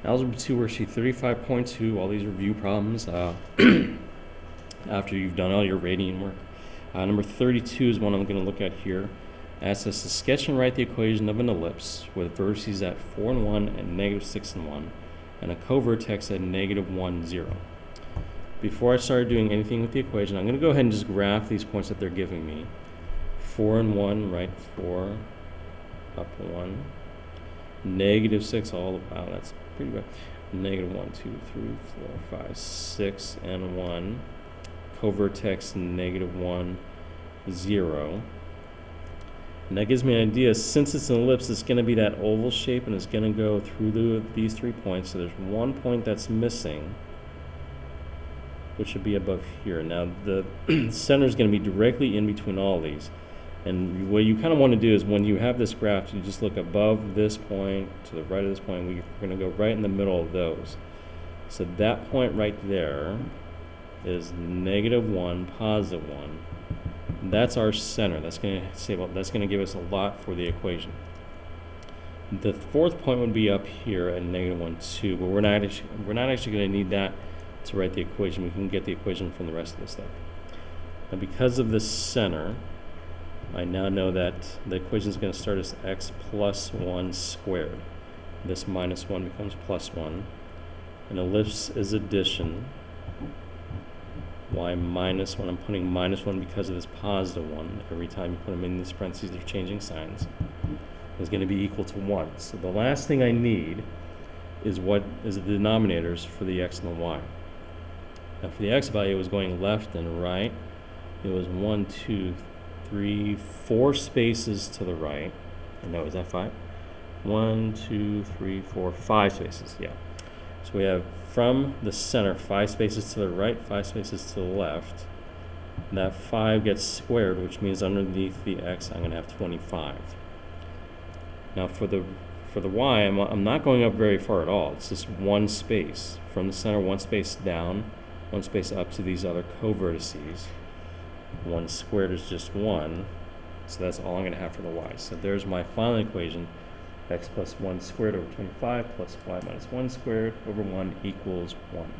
Algebra 2 Worksheet 35.2, all these review problems after you've done all your rating work. Number 32 is one I'm going to look at here. It asks us to sketch and write the equation of an ellipse with vertices at 4 and 1 and negative 6 and 1, and a covertex at negative 1, 0. Before I start doing anything with the equation, I'm going to go ahead and just graph these points that they're giving me. 4 and 1, right? 4, up 1. Negative 6, all wow, that's pretty bad. Negative 1, 2, 3, 4, 5, 6, and 1. Covertex negative 1, 0. And that gives me an idea, since it's an ellipse, it's going to be that oval shape and it's going to go through these 3 points. So there's one point that's missing, which should be above here. Now the center is going to be directly in between all of these. And what you kind of want to do is when you have this graph, you just look above this point to the right of this point. We're going to go right in the middle of those. So that point right there is negative 1, positive 1. That's our center. That's going to say, well, that's going to give us a lot for the equation. The fourth point would be up here at negative 1, 2, but we're not actually going to need that to write the equation. We can get the equation from the rest of this stuff. Now, because of this center, I now know that the equation is going to start as x plus 1 squared. This minus 1 becomes plus 1. An ellipse is addition. Y minus 1, I'm putting minus 1 because of this positive 1. Every time you put them in these parentheses, they're changing signs. Is going to be equal to 1. So the last thing I need is what is the denominators for the x and the y. Now for the x value, it was going left and right. It was 1, 2, 3, 4 spaces to the right. No, is that 5? 1, 2, 3, 4, 5 spaces. Yeah. So we have from the center 5 spaces to the right, 5 spaces to the left. And that 5 gets squared, which means underneath the x I'm going to have 25. Now for the y, I'm not going up very far at all. It's just one space from the center, one space down, one space up to these other covertices. 1 squared is just 1, so that's all I'm going to have for the y. So there's my final equation, x plus 1 squared over 25 plus y minus 1 squared over 1 equals 1.